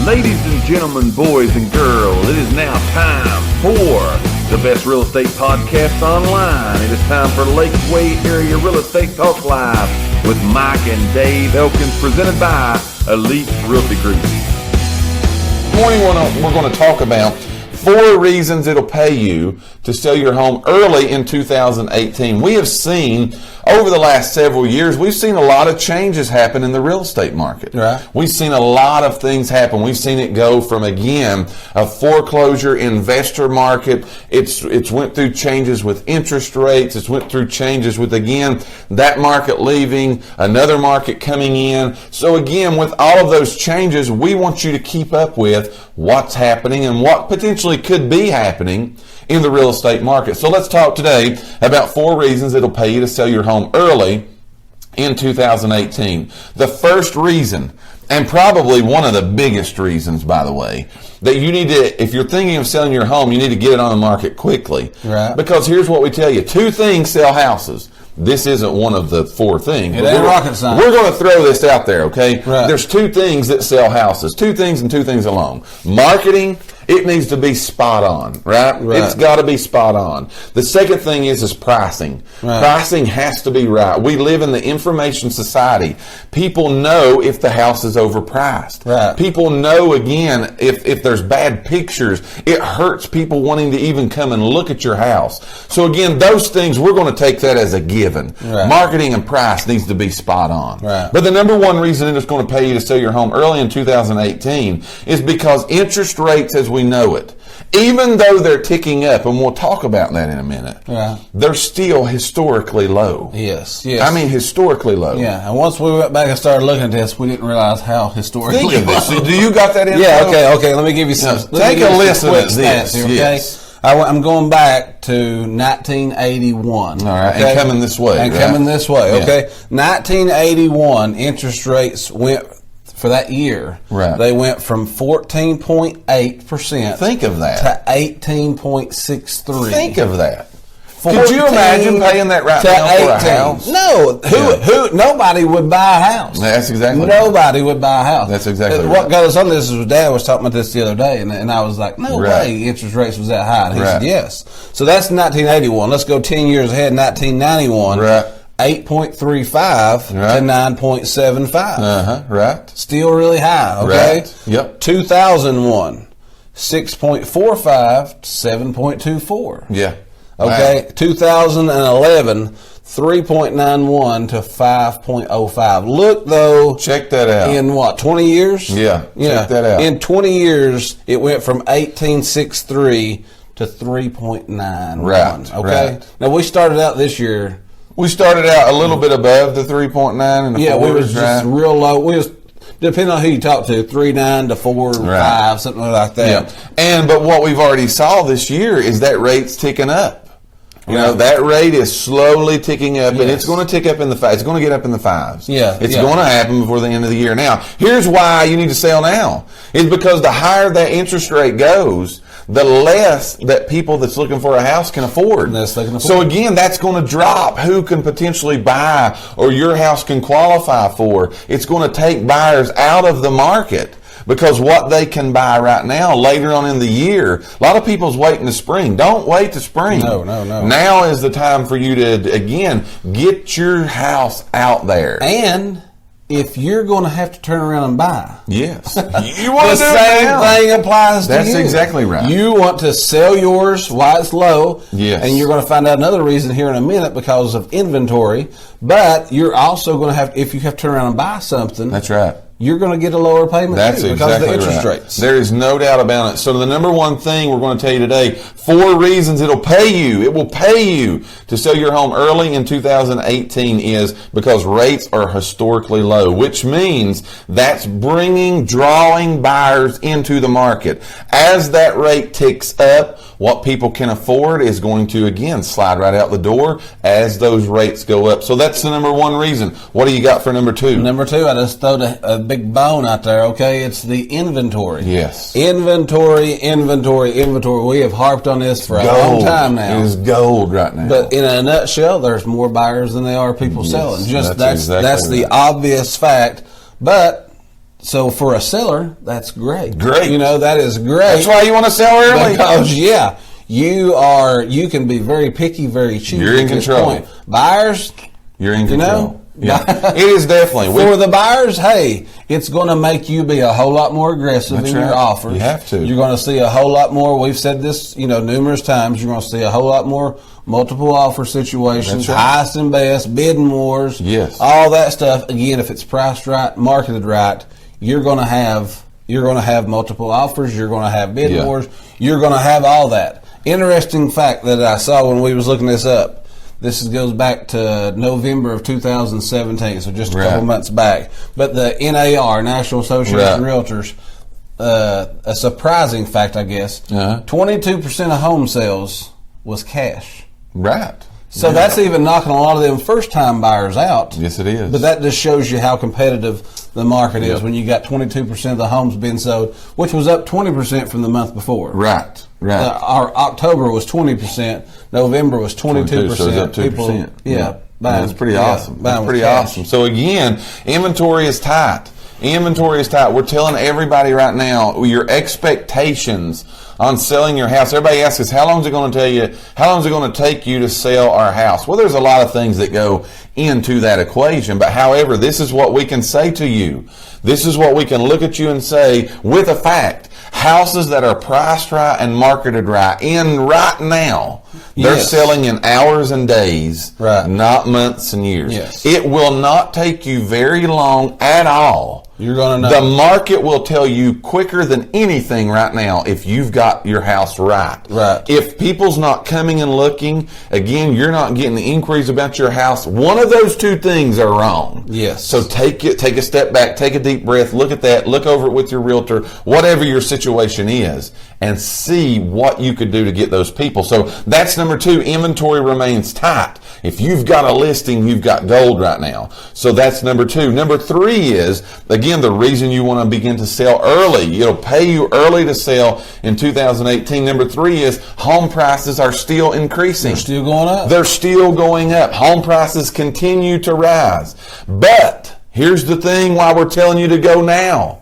Ladies and gentlemen, boys and girls, it is now time for the best real estate podcast online. It is time for Lakeway Area Real Estate Talk Live with Mike and Dave Elkins, presented by Elite Realty Group. This morning we're going to talk about 4 reasons it'll pay you to sell your home early in 2018. We have seen over the last several years, we've seen a lot of changes happen in the real estate market. Right. We've seen a lot of things happen. We've seen it go from, again, a foreclosure investor market. It's went through changes with interest rates. It's went through changes with, again, that market leaving, another market coming in. So again, with all of those changes, we want you to keep up with what's happening and what potentially could be happening in the real estate market. So let's talk today about 4 reasons it'll pay you to sell your home early in 2018. The first reason, and probably one of the biggest reasons, by the way, that you need to, if you're thinking of selling your home, you need to get it on the market quickly. Right. Because here's what we tell you. 2 things sell houses. This isn't one of the 4 things. It ain't rocket science. We're going to throw this out there, okay? Right. There's 2 things that sell houses. 2 things and 2 things alone. Marketing, it needs to be spot on, right? It's got to be spot on. The second thing is pricing. Right. Pricing has to be right. We live in the information society. People know if the house is overpriced. Right. People know, again, if there's bad pictures, it hurts people wanting to even come and look at your house. So again, those things, we're going to take that as a given. Right. Marketing and price needs to be spot on. Right. But the number one reason it's going to pay you to sell your home early in 2018 is because interest rates as we know it, even though they're ticking up, and we'll talk about that in a minute, they're still historically low. Yes. I mean, historically low. Yeah, and once we went back and started looking at this, we didn't realize how historically Think of this. low. Do you got that info? Yeah, okay. Let me give you some. Take a listen quick at this. stats here, okay? Yes. I'm going back to 1981. All right, okay? and coming this way. And right? coming this way, Yeah. okay? 1981, interest rates went, for that year, Right. they went from 14.8% Think of that. to 18.63%. Think of that. Could you imagine paying that right now for a house? No, who? Nobody would buy a house. That's exactly Nobody would buy a house. That's exactly What right. got us on this is Dad was talking about this the other day, and I was like, no Right. way interest rates was that high. And he Right. said, yes. So that's 1981. Let's go 10 years ahead, 1991. Right. 8.35 Right. to 9.75. Right. Still really high, okay? Right. Yep. 2001, 6.45 to 7.24. Yeah. Okay, 2011, 3.91 to 5.05. Look, though. Check that out. In what, 20 years? Yeah, check that out. In 20 years, it went from 18.63 to 3.91. Right, Okay? right. Now, we started out this year. We started out a little bit above the 3.9 and the 4s, We was right? just real low. We was, depending on who you talk to, 3.9 to 4.5, something like that. Yeah. But what we've already saw this year is that rate's ticking up. You know, that rate is slowly ticking up, and it's going to tick up in the 5s. It's going to get up in the 5s. Yeah. It's going to happen before the end of the year. Now, here's why you need to sell now. It's because the higher that interest rate goes, the less that people that's looking for a house can afford. So again, that's going to drop who can potentially buy or your house can qualify for. It's going to take buyers out of the market. Because what they can buy right now, later on in the year, a lot of people's waiting to spring. Don't wait to spring. No. Now is the time for you to, again, get your house out there. And if you're going to have to turn around and buy. Yes. You want the to do it same now. thing applies to you. That's exactly right. You want to sell yours while it's low. Yes. And you're going to find out another reason here in a minute because of inventory. But you're also going to have, if you have to turn around and buy something. That's right. You're going to get a lower payment That's too because exactly of the interest right. rates. There is no doubt about it. So the number one thing we're going to tell you today, 4 reasons it'll pay you. It will pay you to sell your home early in 2018 is because rates are historically low, which means that's drawing buyers into the market. As that rate ticks up, what people can afford is going to, again, slide right out the door as those rates go up. So that's the number one reason. What do you got for number 2? Number 2, I just throwed a big bone out there, okay? It's the inventory. Yes. Inventory. We have harped on this for a long time now. It is gold right now. But in a nutshell, there's more buyers than there are people selling. Just that's exactly the obvious fact. But So for a seller, that's great. Great. You know, that is great. That's why you want to sell early. Because, you can be very picky, very choosy. You're in at this control. point. Buyers, You're in you control. know, Yeah. It is definitely. for the buyers, hey, it's going to make you be a whole lot more aggressive That's in right. your offers. You have to. You're going to see a whole lot more. We've said this, numerous times. You're going to see a whole lot more multiple offer situations, That's right. highest and best, bidding wars. Yes. all that stuff. Again, if it's priced right, marketed right, you're going to have multiple offers. You're going to have bidding Yeah. wars. You're going to have all that. Interesting fact that I saw when we was looking this up. This goes back to November of 2017, so just a couple months back. But the NAR, National Association of Realtors, a surprising fact, I guess, 22% of home sales was cash. Right. So that's even knocking a lot of them first-time buyers out. Yes, it is. But that just shows you how competitive the market is when you got 22% of the homes being sold, which was up 20% from the month before. Right. Our October was 20%. November was 22%. So it's up 2%. People, That's pretty awesome. That's pretty cash. awesome. So again, inventory is tight. We're telling everybody right now your expectations on selling your house. Everybody asks us, how long is it going to take you to sell our house? Well, there's a lot of things that go into that equation. But however, this is what we can say to you. This is what we can look at you and say with a fact. Houses that are priced right and marketed right now, they're selling in hours and days, not months and years. Yes. It will not take you very long at all. You're going to know. The market will tell you quicker than anything right now if you've got your house right. Right. If people's not coming and looking, again, you're not getting the inquiries about your house. One of those two things are wrong. Yes. So take a step back, take a deep breath, look at that, look over it with your realtor, whatever your situation is, and see what you could do to get those people. So that's number 2. Inventory remains tight. If you've got a listing, you've got gold right now. So that's number 2. Number 3 is, again, the reason you want to begin to sell early. It'll pay you early to sell in 2018. Number 3 is home prices are still increasing. They're still going up. They're still going up. Home prices continue to rise. But here's the thing why we're telling you to go now.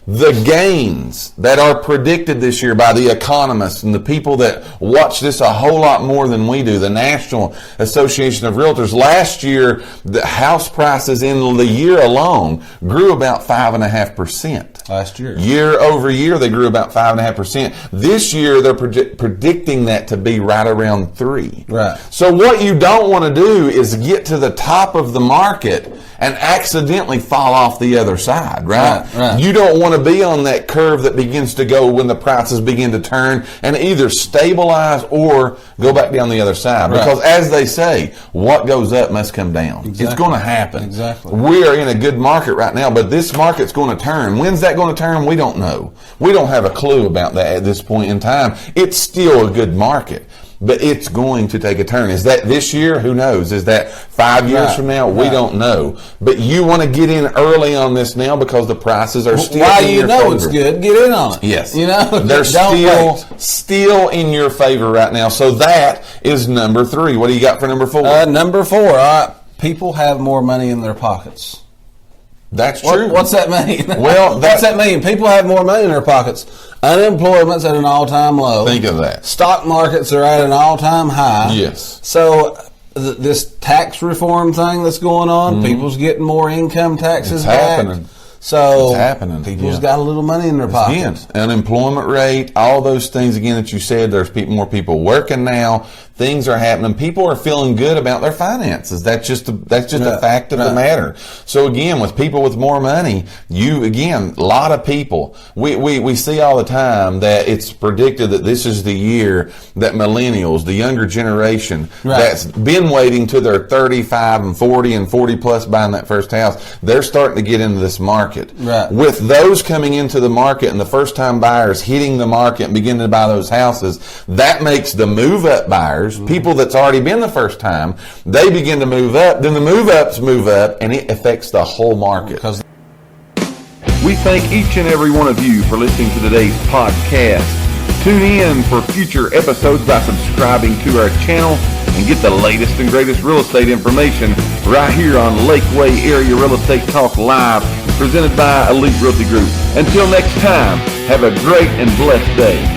The gains that are predicted this year by the economists and the people that watch this a whole lot more than we do, the National Association of Realtors, last year, the house prices in the year alone grew about 5.5%. Last year. Year over year, they grew about 5.5%. This year, they're predicting that to be right around 3%. Right. So what you don't want to do is get to the top of the market and accidentally fall off the other side, right? Right. You don't want to be on that curve that begins to go when the prices begin to turn and either stabilize or go back down the other side. Right. Because as they say, what goes up must come down. Exactly. It's going to happen. Exactly. We are in a good market right now, but this market's going to turn. When's that going to turn? We don't know. We don't have a clue about that at this point in time. It's still a good market. But it's going to take a turn. Is that this year? Who knows? Is that 5 years from now? We don't know. But you want to get in early on this now because the prices are still Why in you your know favor. it's good, get in on it. Yes. Don't They're still in your favor right now. So that is number 3. What do you got for number 4? Number 4, all right, people have more money in their pockets. That's true. What's that mean? Well, what's that mean? People have more money in their pockets. Unemployment's at an all-time low. Think of that. Stock markets are at an all-time high. Yes. So this tax reform thing that's going on, people's getting more income taxes It's back. happening. So It's happening. people's got a little money in their pockets. Again, unemployment rate, all those things again that you said. There's more people working now. Things are happening. People are feeling good about their finances. That's just a fact of the matter. So again, with people with more money, a lot of people, we see all the time that it's predicted that this is the year that millennials, the younger generation, that's been waiting to their 35 and 40 and 40 plus buying that first house, they're starting to get into this market. Right. With those coming into the market and the first time buyers hitting the market and beginning to buy those houses, that makes the move up buyers, people that's already been the first time, they begin to move up. Then the move ups move up, and it affects the whole market. We thank each and every one of you for listening to today's podcast. Tune in for future episodes by subscribing to our channel and get the latest and greatest real estate information right here on Lakeway Area Real Estate Talk Live. presented by Elite Realty Group. Until next time, have a great and blessed day.